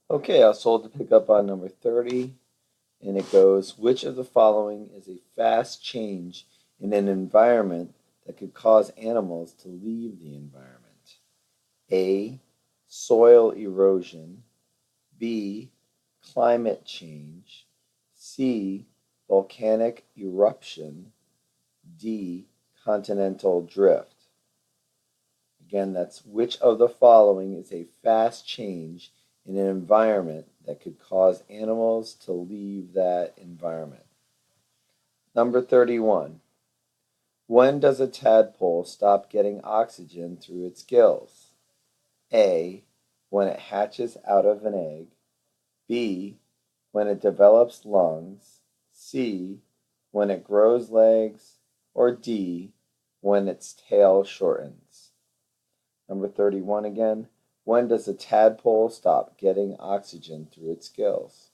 Okay, I was told to pick up on number 30, and it goes, which of the following is a fast change in an environment that could cause animals to leave the environment? A. Soil erosion. B. Climate change. C. Volcanic eruption. D. Continental drift. Again, that's which of the following is a fast change in an environment that could cause animals to leave that environment. Number 31. When does a tadpole stop getting oxygen through its gills? A. When it hatches out of an egg. B. When it develops lungs. C. When it grows legs. Or D. When its tail shortens. Number 31 again. When does a tadpole stop getting oxygen through its gills?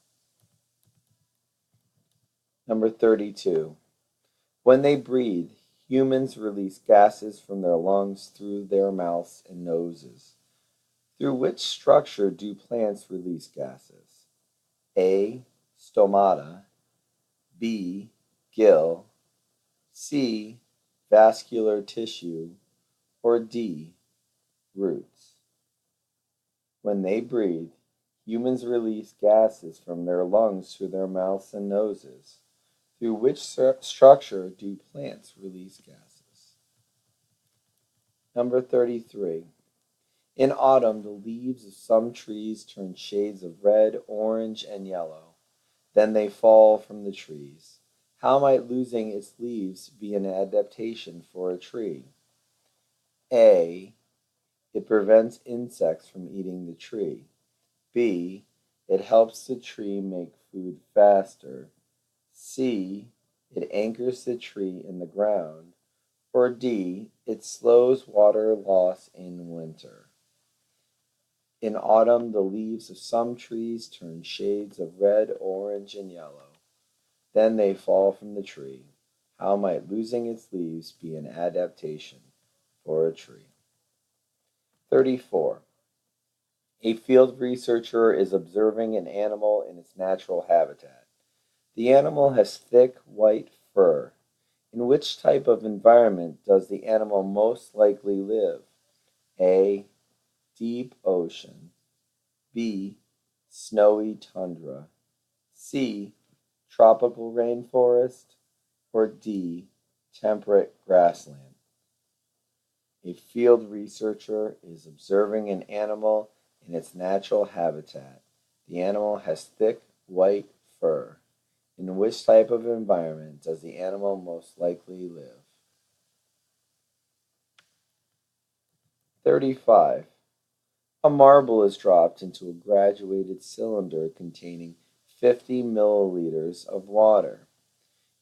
Number 32. When they breathe, humans release gases from their lungs through their mouths and noses. Through which structure do plants release gases? A. Stomata. B. Gill. C. Vascular tissue. Or D. Roots. When they breathe, humans release gases from their lungs through their mouths and noses. Through which structure do plants release gases? Number 33. In autumn, the leaves of some trees turn shades of red, orange, and yellow. Then they fall from the trees. How might losing its leaves be an adaptation for a tree? A. It prevents insects from eating the tree. B. It helps the tree make food faster. C. It anchors the tree in the ground. Or D. It slows water loss in winter. In autumn, the leaves of some trees turn shades of red, orange, and yellow. Then they fall from the tree. How might losing its leaves be an adaptation for a tree? 34. A field researcher is observing an animal in its natural habitat. The animal has thick, white fur. In which type of environment does the animal most likely live? A. Deep ocean. B. Snowy tundra. C. Tropical rainforest. Or D. Temperate grassland. A field researcher is observing an animal in its natural habitat. The animal has thick, white fur. In which type of environment does the animal most likely live? 35. A marble is dropped into a graduated cylinder containing 50 milliliters of water.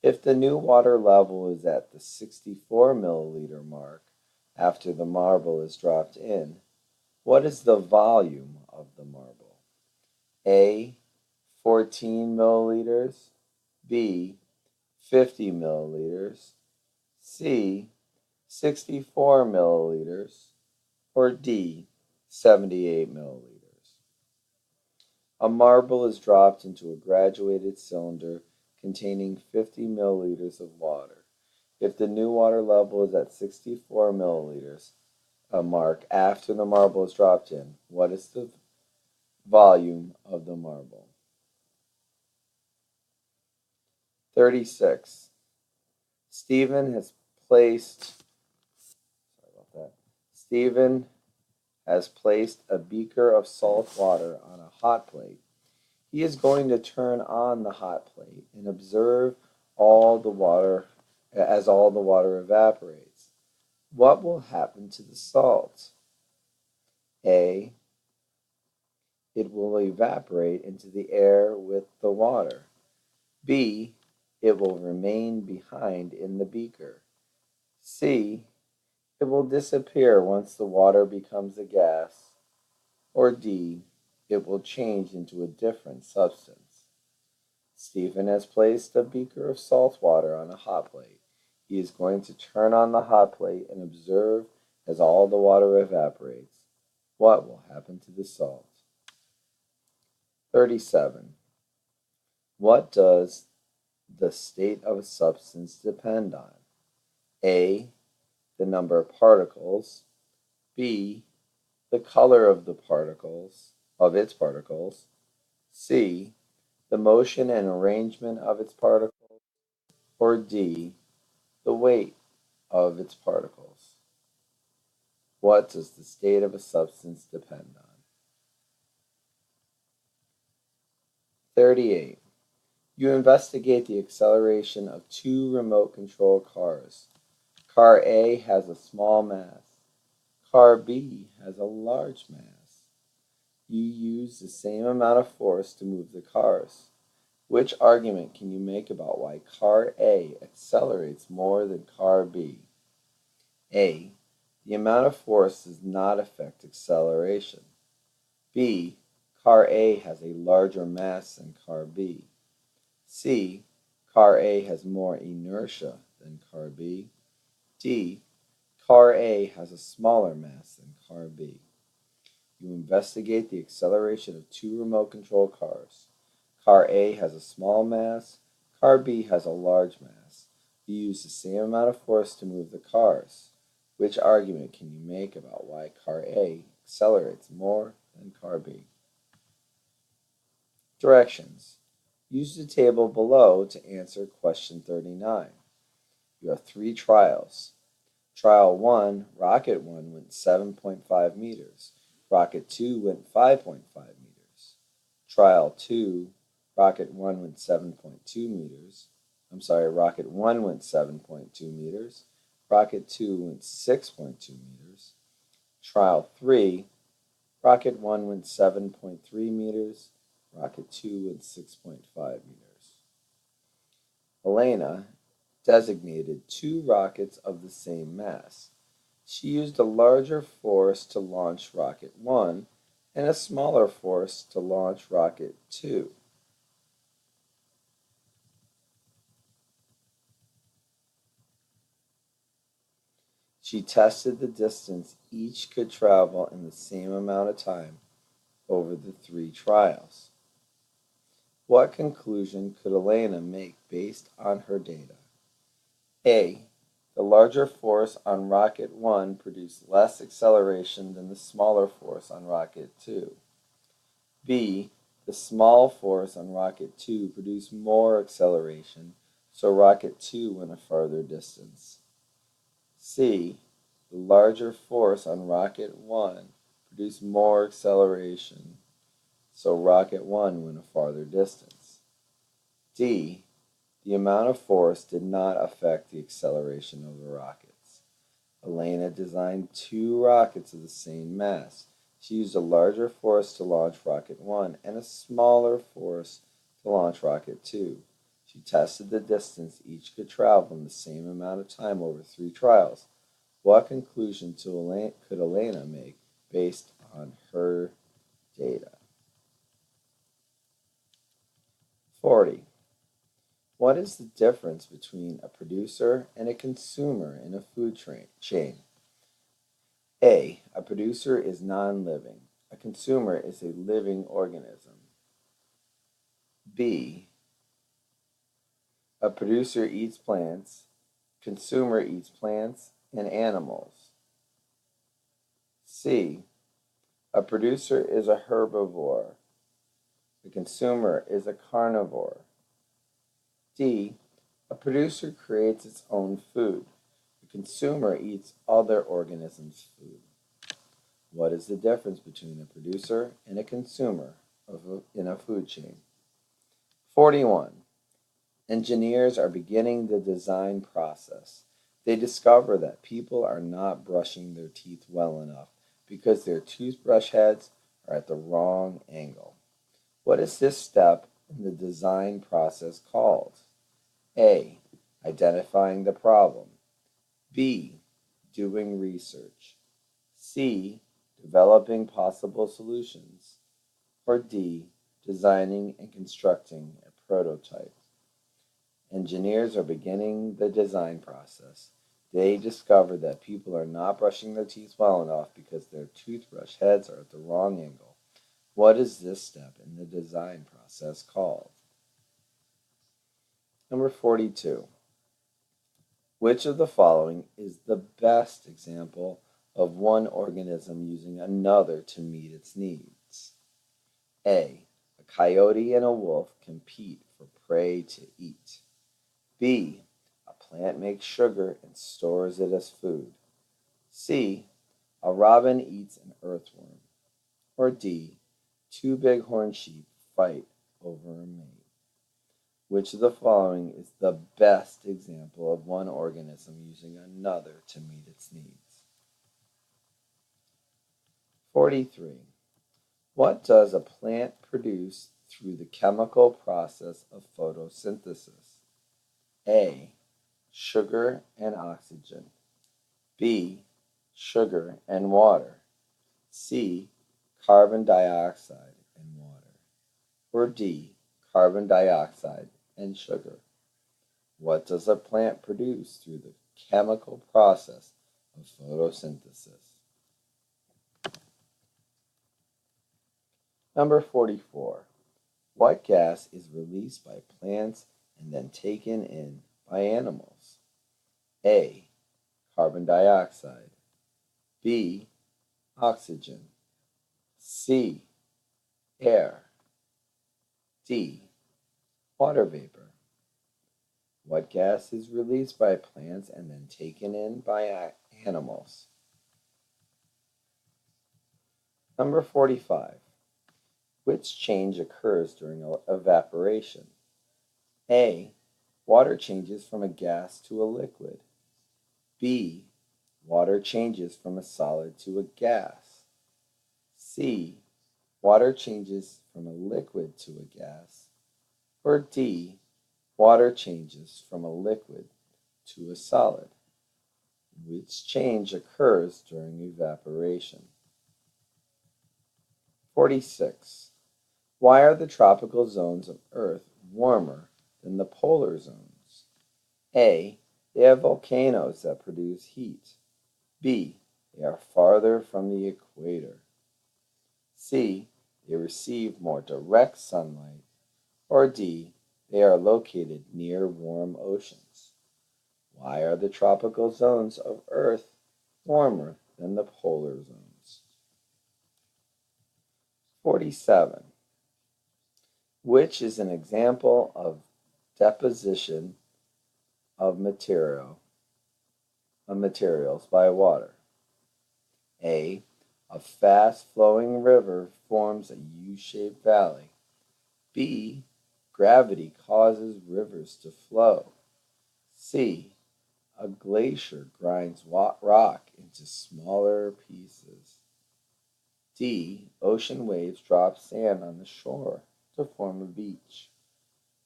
If the new water level is at the 64 milliliter mark after the marble is dropped in, what is the volume of the marble? A. 14 milliliters. B. 50 milliliters. C. 64 milliliters. Or D. 78 milliliters. A marble is dropped into a graduated cylinder containing 50 milliliters of water. If the new water level is at 64 milliliters, a mark after the marble is dropped in, what is the volume of the marble? 36. Stephen has placed sorry about that. Stephen has placed a beaker of salt water on a hot plate. He is going to turn on the hot plate and observe all the water all the water evaporates. What will happen to the salt? A. It will evaporate into the air with the water. B. It will remain behind in the beaker. C. It will disappear once the water becomes a gas. Or D. It will change into a different substance. Stephen has placed a beaker of salt water on a hot plate. He is going to turn on the hot plate and observe as all the water evaporates. What will happen to the salt? 37. What does the state of a substance depend on? A, the number of particles. B, the color of its particles. C, the motion and arrangement of its particles. Or D, the weight of its particles. What does the state of a substance depend on? 38. You investigate the acceleration of two remote control cars. Car A has a small mass. Car B has a large mass. You use the same amount of force to move the cars. Which argument can you make about why car A accelerates more than car B? A, the amount of force does not affect acceleration. B, car A has a larger mass than car B. C, car A has more inertia than car B. D, car A has a smaller mass than car B. You investigate the acceleration of two remote control cars. Car A has a small mass. Car B has a large mass. You use the same amount of force to move the cars. Which argument can you make about why car A accelerates more than car B? Directions. Use the table below to answer question 39. You have three trials. Trial 1, Rocket 1 went 7.5 meters. Rocket 2 went 5.5 meters. Trial 2, Rocket 1 went 7.2 meters. Rocket 1 went 7.2 meters. Rocket 2 went 6.2 meters. Trial 3, Rocket 1 went 7.3 meters. Rocket 2 went 6.5 meters. Elena designated two rockets of the same mass. She used a larger force to launch Rocket 1 and a smaller force to launch Rocket 2. She tested the distance each could travel in the same amount of time over the three trials. What conclusion could Elena make based on her data? A, the larger force on Rocket 1 produced less acceleration than the smaller force on Rocket 2. B, the small force on Rocket 2 produced more acceleration, so Rocket 2 went a farther distance. C, the larger force on Rocket 1 produced more acceleration, so Rocket 1 went a farther distance. D, the amount of force did not affect the acceleration of the rockets. Elena designed two rockets of the same mass. She used a larger force to launch Rocket 1 and a smaller force to launch Rocket 2. She tested the distance each could travel in the same amount of time over three trials. What conclusion could Elena make based on her data? 40. What is the difference between a producer and a consumer in a food chain? A, a producer is non-living. A consumer is a living organism. B, a producer eats plants. Consumer eats plants and animals. C, a producer is a herbivore. The consumer is a carnivore. D, a producer creates its own food. The consumer eats other organisms' food. What is the difference between a producer and a consumer in a food chain? 41. Engineers are beginning the design process. They discover that people are not brushing their teeth well enough because their toothbrush heads are at the wrong angle. What is this step in the design process called? A, identifying the problem. B, doing research. C, developing possible solutions. Or D, designing and constructing a prototype. Engineers are beginning the design process. They discover that people are not brushing their teeth well enough because their toothbrush heads are at the wrong angle. What is this step in the design process called? Number 42. Which of the following is the best example of one organism using another to meet its needs? A. A coyote and a wolf compete for prey to eat. B. A plant makes sugar and stores it as food. C. A robin eats an earthworm. Or D. Two bighorn sheep fight over a mate. Which of the following is the best example of one organism using another to meet its needs? 43. What does a plant produce through the chemical process of photosynthesis? A. Sugar and oxygen. B. Sugar and water. C. Carbon dioxide and water. Or D. Carbon dioxide and sugar. What does a plant produce through the chemical process of photosynthesis? Number 44. What gas is released by plants and then taken in by animals? A. Carbon dioxide. B. Oxygen. C. Air. D. Water vapor. What gas is released by plants and then taken in by animals? Number 45. Which change occurs during evaporation? A. Water changes from a gas to a liquid. B. Water changes from a solid to a gas. C. Water changes from a liquid to a gas. Or D. Water changes from a liquid to a solid. Which change occurs during evaporation? 46. Why are the tropical zones of Earth warmer than the polar zones? A. They have volcanoes that produce heat. B. They are farther from the equator. C. They receive more direct sunlight. Or D. They are located near warm oceans. Why are the tropical zones of Earth warmer than the polar zones? 47. Which is an example of deposition of materials by water? A. A fast-flowing river forms a U-shaped valley. B. Gravity causes rivers to flow. C. A glacier grinds rock into smaller pieces. D. Ocean waves drop sand on the shore to form a beach,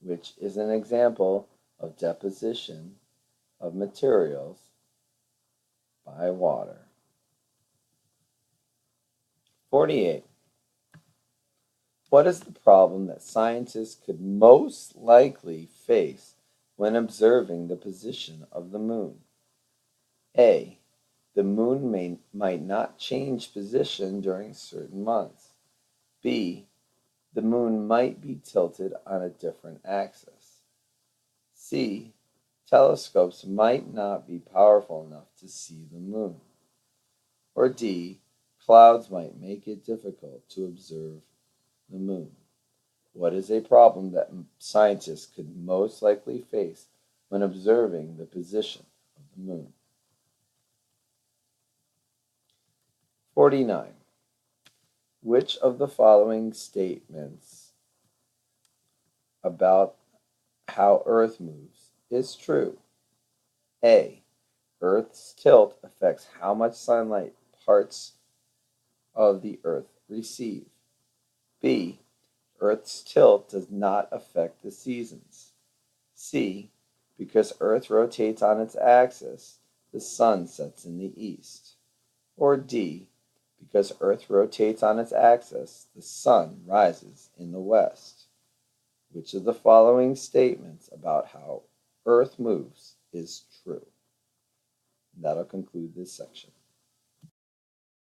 which is an example of deposition of materials by water. 48. What is the problem that scientists could most likely face when observing the position of the moon? A. The moon might not change position during certain months. B. The moon might be tilted on a different axis. C. Telescopes might not be powerful enough to see the moon. Or D. Clouds might make it difficult to observe the moon. What is a problem that scientists could most likely face when observing the position of the moon? 49. Which of the following statements about how Earth moves is true? A. Earth's tilt affects how much sunlight parts of the Earth receive. B. Earth's tilt does not affect the seasons. C. Because Earth rotates on its axis, the sun sets in the east. Or D. Because Earth rotates on its axis, the sun rises in the west. Which of the following statements about how Earth moves is true? And that'll conclude this section.